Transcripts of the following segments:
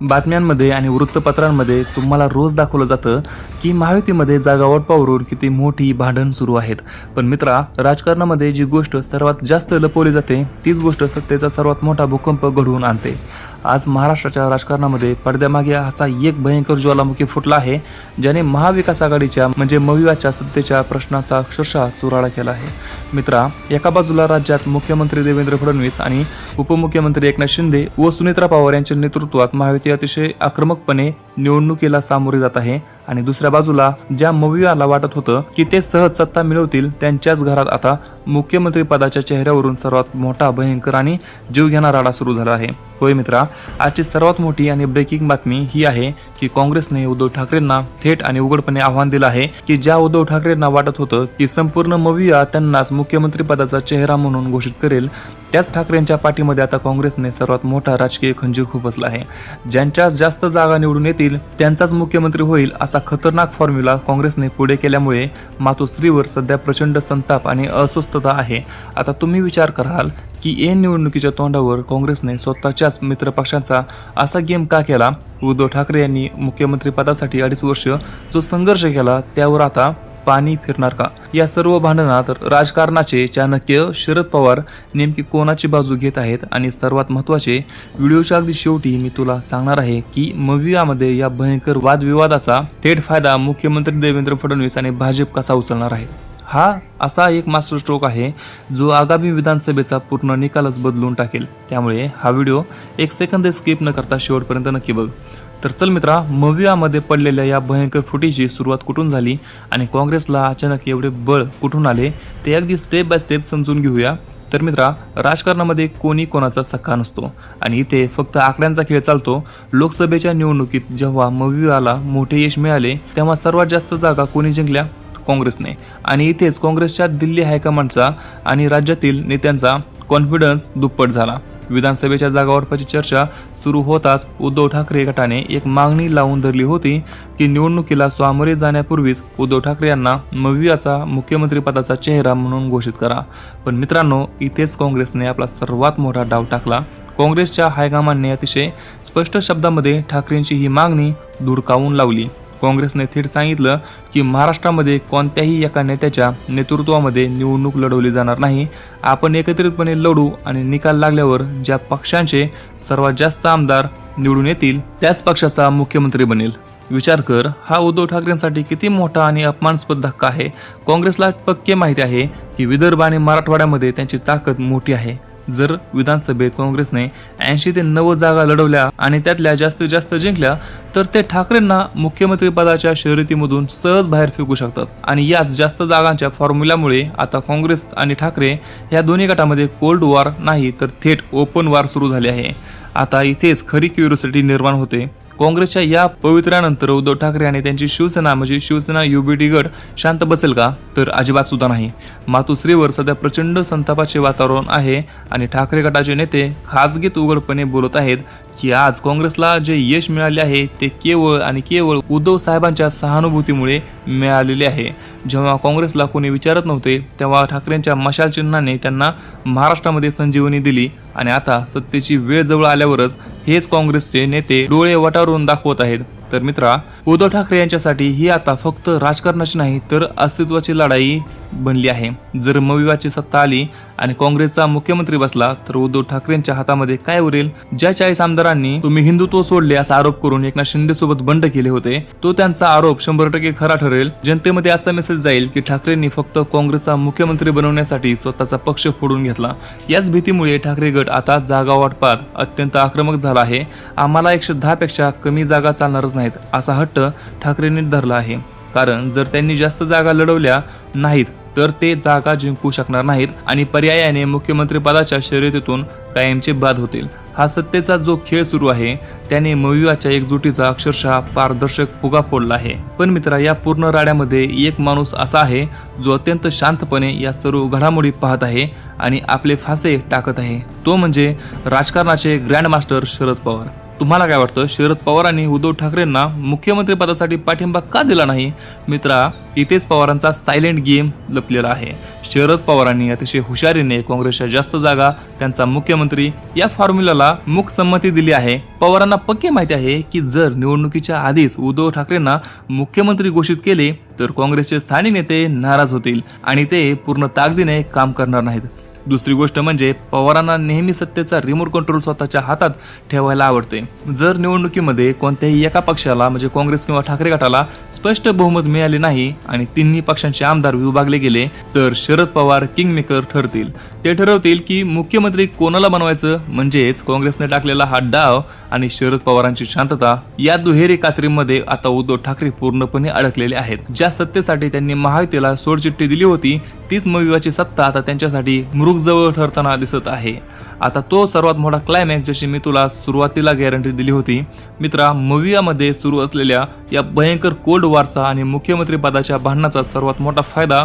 बातम्यांमध्ये आणि वृत्तपत्रांमध्ये तुम्हाला रोज दाखवलं जातं की महायुतीमध्ये जागा वाटपावरून किती मोठी भांडण सुरू आहेत. पण मित्रा, राजकारणामध्ये जी गोष्ट सर्वात जास्त लपवली जाते तीच गोष्ट सत्तेचा सर्वात मोठा भूकंप घडवून आणते. आज महाराष्ट्राच्या राजकारणामध्ये पडद्यामागे असा एक भयंकर ज्वालामुखी फुटला आहे ज्याने महाविकास आघाडीच्या म्हणजे मविवाच्या सत्तेच्या प्रश्नाचा अक्षरशः चुराडा केला आहे. मित्रा, एका बाजूला राज्यात मुख्यमंत्री देवेंद्र फडणवीस आणि उपमुख्यमंत्री एकनाथ शिंदे व सुनेत्रा पवार यांच्या नेतृत्वात महायुती अतिशय आक्रमकपणे निवडणुकीला सामोरे जात आहे आणि दुसऱ्या बाजूला ज्या मविवाला वाटत होतं की ते सहज सत्ता मिळवतील त्यांच्याच घरात आता मुख्यमंत्री पदाच्या चेहऱ्यावरून सर्वात मोठा भयंकर आणि जीवघेणा राडा सुरू झाला आहे. होय मित्रा, आजची सर्वात मोठी आणि ब्रेकिंग बातमी ही आहे की काँग्रेसने उद्धव ठाकरेंना थेट आणि उघडपणे आव्हान दिलं आहे की ज्या उद्धव ठाकरेंना वाटत होतं की संपूर्ण मविया त्यांनाच मुख्यमंत्री पदाचा चेहरा म्हणून घोषित करेल, त्याच ठाकरेंच्या पाठीमध्ये आता काँग्रेसने सर्वात मोठा राजकीय खंजीर खुपसला आहे. ज्यांच्या जास्त जागा निवडून येतील त्यांचाच मुख्यमंत्री होईल असा खतरनाक फॉर्म्युला काँग्रेसने पुढे केल्यामुळे मातोश्रीवर सध्या प्रचंड संताप आणि अस्वस्थता आहे. आता तुम्ही विचार कराल की ऐन निवडणुकीच्या तोंडावर काँग्रेसने स्वतःच्याच मित्रपक्षांचा असा गेम का केला? उद्धव ठाकरे यांनी मुख्यमंत्री पदासाठी 2.5 वर्ष जो संघर्ष केला त्यावर आता पाणी फिरणार का? या सर्व भांडणात राजकारणाचे चाणक्य शरद पवार नेमकी कोणाची बाजू घेत आहेत आणि सर्वात महत्त्वाचे, व्हिडिओच्या अगदी शेवटी मी तुला सांगणार आहे की मवियामध्ये या भयंकर वादविवादाचा थेट फायदा मुख्यमंत्री देवेंद्र फडणवीस आणि भाजप कसा उचलणार आहे. हा असा एक मास्टर स्ट्रोक आहे जो आगामी विधानसभेचा पूर्ण निकालच बदलून टाकेल. त्यामुळे हा व्हिडिओ 1 सेकंद स्किप न करता शेवटपर्यंत नक्की बघ. तर चल मित्रा, मवियामध्ये पडलेल्या या भयंकर फुटीची सुरुवात कुठून झाली आणि काँग्रेसला अचानक एवढे बळ कुठून आले ते अगदी स्टेप बाय स्टेप समजून घेऊया. तर मित्रा, राजकारणामध्ये कोणी कोणाचा सख्खा नसतो आणि इथे फक्त आकड्यांचा खेळ चालतो. लोकसभेच्या निवडणुकीत जेव्हा मवियाला मोठे यश मिळाले तेव्हा सर्वात जास्त जागा कोणी जिंकल्या? काँग्रेसने. आणि इथेच काँग्रेसच्या दिल्ली हायकमांडचा आणि राज्यातील नेत्यांचा कॉन्फिडन्स दुप्पट झाला. विधानसभेच्या जागावाटपाची चर्चा सुरू होताच उद्धव ठाकरे गटाने एक मागणी लावून धरली होती की निवडणुकीला सामोरे जाण्यापूर्वीच उद्धव ठाकरे यांना मवियाचा मुख्यमंत्री पदाचा चेहरा म्हणून घोषित करा. पण मित्रांनो, इथेच काँग्रेसने आपला सर्वात मोठा डाव टाकला. काँग्रेसच्या हायकमांडने अतिशय स्पष्ट शब्दामध्ये ठाकरेंची ही मागणी धुडकावून लावली. काँग्रेसने थेट सांगितलं की महाराष्ट्रामध्ये कोणत्याही एका नेत्याच्या नेतृत्वामध्ये निवडणूक लढवली जाणार नाही. आपण एकत्रितपणे लढू आणि निकाल लागल्यावर ज्या पक्षांचे सर्वात जास्त आमदार निवडून येतील त्याच पक्षाचा मुख्यमंत्री बनेल. विचार कर, हा उद्धव ठाकरेंसाठी किती मोठा आणि अपमानास्पद धक्का आहे. काँग्रेसला पक्के माहिती आहे की विदर्भ आणि मराठवाड्यामध्ये त्यांची ताकद मोठी आहे. जर विधानसभेत काँग्रेसने 80 ते 90 जागा लढवल्या आणि त्यातल्या जास्तीत जास्त जिंकल्या तर ते ठाकरेंना मुख्यमंत्री पदाच्या शर्यतीमधून सहज बाहेर फेकू शकतात. आणि याच जास्त जागांच्या फॉर्म्युल्यामुळे आता काँग्रेस आणि ठाकरे या दोन्ही गटामध्ये कोल्ड वॉर नाही तर थेट ओपन वॉर सुरू झाले आहे. आता इथेच खरी क्युरिओसिटी निर्माण होते. काँग्रेसच्या या पवित्र्यानंतर उद्धव ठाकरे आणि त्यांची शिवसेना म्हणजे शिवसेना युबीटी गट शांत बसेल का? तर अजिबात सुद्धा नाही. मातोश्रीवर सध्या प्रचंड संतापाचे वातावरण आहे आणि ठाकरे गटाचे नेते खासगीत उघडपणे बोलत आहेत की आज काँग्रेसला जे यश मिळाले आहे ते केवळ आणि केवळ उद्धव साहेबांच्या सहानुभूतीमुळे मिळालेले आहे. जेव्हा काँग्रेसला कोणी विचारत नव्हते तेव्हा ठाकरेंच्या मशाल चिन्हाने त्यांना महाराष्ट्रामध्ये संजीवनी दिली आणि आता सत्तेची वेळ जवळ आल्यावरच हेच काँग्रेसचे नेते डोळे वटारून दाखवत आहेत. तर मित्रा, उद्धव ठाकरे यांच्यासाठी ही आता फक्त राजकारणाची नाही तर अस्तित्वाची लढाई बनली आहे. जर मविवाची सत्ता आली आणि काँग्रेसचा मुख्यमंत्री बसला तर उद्धव ठाकरेंच्या हातामध्ये काय उरेल? ज्या 40 आमदारांनी तुम्ही हिंदुत्व सोडले असा आरोप करून एकनाथ शिंदे सोबत बंड केले होते तो त्यांचा आरोप 100% खरा ठरेल. जनतेमध्ये असा मेसेज जाईल की ठाकरेंनी फक्त काँग्रेसचा मुख्यमंत्री बनवण्यासाठी स्वतःचा पक्ष फोडून घेतला. याच भीतीमुळे ठाकरे गट आता जागा वाटपात अत्यंत आक्रमक झाला आहे. आम्हाला 110 पेक्षा कमी जागा चालणारच नाहीत असा हट्ट ठाकरेंनी धरला आहे. कारण जर त्यांनी जास्त जागा लढवल्या नाहीत तर ते जागा जिंकू शकणार नाहीत आणि पर्यायाने मुख्यमंत्री पदाच्या शर्यतीतून कायमचे बाद होतील. हा सत्तेचा जो खेळ सुरू आहे त्याने मवियाच्या एकजुटीचा अक्षरशः पारदर्शक फुगा फोडला आहे. पण मित्रा, या पूर्ण राड्यामध्ये एक माणूस असा आहे जो अत्यंत शांतपणे या सर्व घडामोडी पाहत आहे आणि आपले फासे टाकत आहे. तो म्हणजे राजकारणाचे ग्रँडमास्टर शरद पवार. तुम्हाला काय वाटतं, शरद पवारांनी उद्धव ठाकरेंना मुख्यमंत्री पदासाठी पाठिंबा का दिला नाही? मित्रा, इथेच पवारांचा सायलेंट गेम लपलेला आहे. शरद पवारांनी अतिशय हुशारीने काँग्रेसच्या जास्त जागा त्यांचा मुख्यमंत्री या फॉर्म्युलाला मूकसंमती दिली आहे. पवारांना पक्के माहिती आहे की जर निवडणुकीच्या आधीच उद्धव ठाकरेंना मुख्यमंत्री घोषित केले तर काँग्रेसचे स्थानिक नेते नाराज होतील आणि ते पूर्ण ताकदीने काम करणार नाहीत. दुसरी गोष्ट म्हणजे पवारांना नेहमी सत्तेचा रिमोट कंट्रोल स्वतःच्या हातात ठेवायला आवडते. जर निवडणुकीमध्ये कोणत्याही एका पक्षाला म्हणजे काँग्रेस किंवा ठाकरे गटाला स्पष्ट बहुमत मिळाले नाही आणि तिन्ही पक्षांचे आमदार विभागले गेले तर शरद पवार किंगमेकर ठरतील. ते ठरवतील की मुख्यमंत्री कोणाला बनवायचं. म्हणजेच काँग्रेसने टाकलेला हा डाव आणि शरद पवारांची शांतता या दुहेरी कात्रीमध्ये आता उद्धव ठाकरे पूर्णपणे अडकलेले आहेत. ज्या सत्तेसाठी त्यांनी महायुतीला सोडचिठ्ठी दिली होती तीच मविवाची सत्ता आता त्यांच्यासाठी मृगजवळ ठरताना दिसत आहे. आता तो सर्वात मोठा क्लायमॅक्स जशी मी तुला सुरुवातीला गॅरंटी दिली होती मित्रा, मवियामध्ये सुरू असलेल्या या भयंकर कोल्ड वॉरचा आणि मुख्यमंत्री पदाच्या भांडणाचा सर्वात मोठा फायदा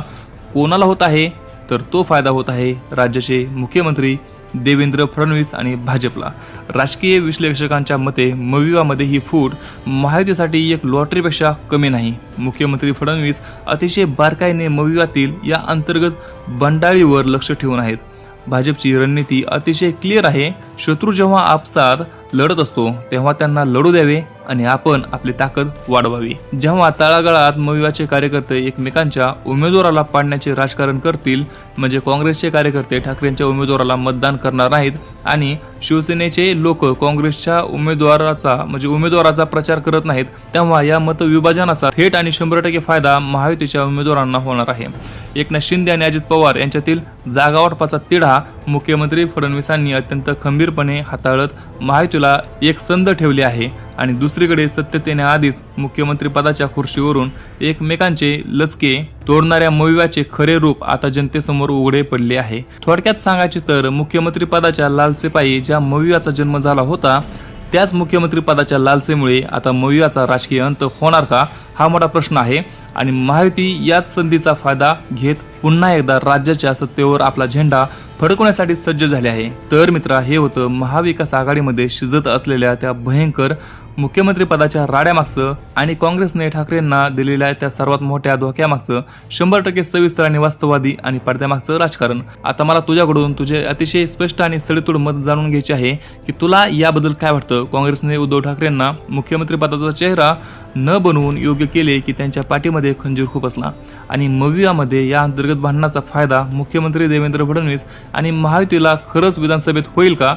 कोणाला होत आहे तर तो फायदा होत आहे राज्याचे मुख्यमंत्री देवेंद्र फडणवीस आणि भाजपला. राजकीय विश्लेषकांच्या मते मविवामध्ये ही फूट महायुतीसाठी एक लॉटरीपेक्षा कमी नाही. मुख्यमंत्री फडणवीस अतिशय बारकाईने मविवातील या अंतर्गत बंडाळीवर लक्ष ठेवून आहेत. भाजपची रणनीती अतिशय क्लिअर आहे. शत्रू जेव्हा आपसात लढत असतो तेव्हा त्यांना लढू द्यावे आणि आपण आपली ताकद वाढवावी. जेव्हा तळागाळात मविवाचे कार्यकर्ते एकमेकांच्या उमेदवाराला पाडण्याचे राजकारण करतील म्हणजे काँग्रेसचे कार्यकर्ते ठाकरेंच्या उमेदवाराला मतदान करणार नाहीत आणि शिवसेनेचे लोक काँग्रेसच्या उमेदवाराचा प्रचार करत नाहीत तेव्हा या मतविभाजनाचा थेट आणि 100% फायदा महायुतीच्या उमेदवारांना होणार आहे. एकनाथ शिंदे आणि अजित पवार यांच्यातील जागावाटपाचा तिढा मुख्यमंत्री फडणवीसांनी अत्यंत खंबीरपणे हाताळत महायुतीला एक संध ठेवली आहे आणि दुसरीकडे सत्तेत येण्याआधीच मुख्यमंत्री पदाच्या खुर्चीवरून एकमेकांचे लचके तोडणाऱ्या मविवाचे खरे रूप आता जनतेसमोर उघडे पडले आहे. थोडक्यात सांगायचे तर मुख्यमंत्री पदाच्या लालसेपायी ज्या मविवाचा जन्म झाला होता त्याच मुख्यमंत्री पदाच्या लालसेमुळे आता मविवाचा राजकीय अंत होणार का हा मोठा प्रश्न आहे आणि महायुती याच संधीचा फायदा घेत पुन्हा एकदा राज्याच्या सत्तेवर आपला झेंडा फडकवण्यासाठी सज्ज झाले आहे. तर मित्रा, हे होतं महाविकास आघाडीमध्ये शिजत असलेल्या त्या भयंकर मुख्यमंत्री पदाच्या राड्यामागचं आणि काँग्रेसने ठाकरेंना दिलेल्या त्या सर्वात मोठ्या धोक्यामागचं 100% सविस्तर आणि वास्तववादी आणि पडद्यामागचं राजकारण. आता मला तुझ्याकडून तुझे अतिशय स्पष्ट आणि सडेतोड मत जाणून घ्यायचे आहे की तुला याबद्दल काय वाटतं. काँग्रेसने उद्धव ठाकरेंना मुख्यमंत्री पदाचा चेहरा न बनवून योग्य केले की त्यांच्या पाठीमध्ये खंजीर खुपसला आणि मवियामध्ये या अंतर्गत भांडणाचा फायदा मुख्यमंत्री देवेंद्र फडणवीस आणि महायुतीला खरंच विधानसभेत होईल का.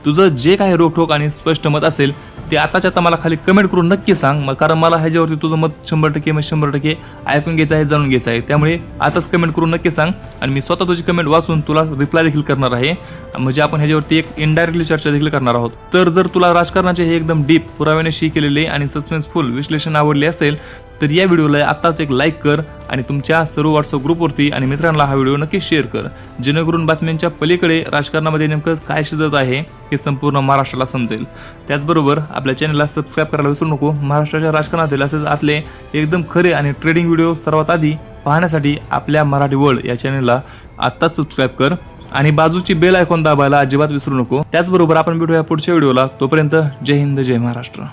तुझं जे काही रोखोक आणि स्पष्ट मत असेल ते आताच्या आता मला खाली कमेंट करून नक्की सांग, कारण मला ह्याच्यावरती तुझं मत 100% ऐकून घ्यायचं आहे, जाणून घ्यायचं आहे. त्यामुळे आताच कमेंट करून नक्की सांग आणि मी स्वतः तुझी कमेंट वाचून तुला रिप्लाय देखील करणार आहे. म्हणजे आपण ह्याच्यावरती एक इनडायरेक्टली चर्चा देखील करणार आहोत. तर जर तुला राजकारणाचे हे एकदम डीप पुराव्याने केलेले आणि सस्पेन्सफुल विश्लेषण आवडले असेल तर या व्हिडिओला आत्ताच एक लाईक कर आणि तुमच्या सर्व व्हॉट्सअप ग्रुपवरती आणि मित्रांना हा व्हिडिओ नक्की शेअर कर, जेणेकरून बातम्यांच्या पलीकडे राजकारणामध्ये नेमकं काय शिजत आहे हे संपूर्ण महाराष्ट्राला समजेल. त्याचबरोबर आपल्या चॅनलला सबस्क्राईब करायला विसरू नको. महाराष्ट्राच्या राजकारणातील असेच आतले एकदम खरे आणि ट्रेडिंग व्हिडिओ सर्वात आधी पाहण्यासाठी आपल्या मराठी वर्ल्ड या चॅनलला आत्ताच सबस्क्राईब कर आणि बाजूची बेल आयकॉन दाबायला अजिबात विसरू नको. त्याचबरोबर आपण भेटूया पुढच्या व्हिडिओला. तोपर्यंत जय हिंद, जय महाराष्ट्र.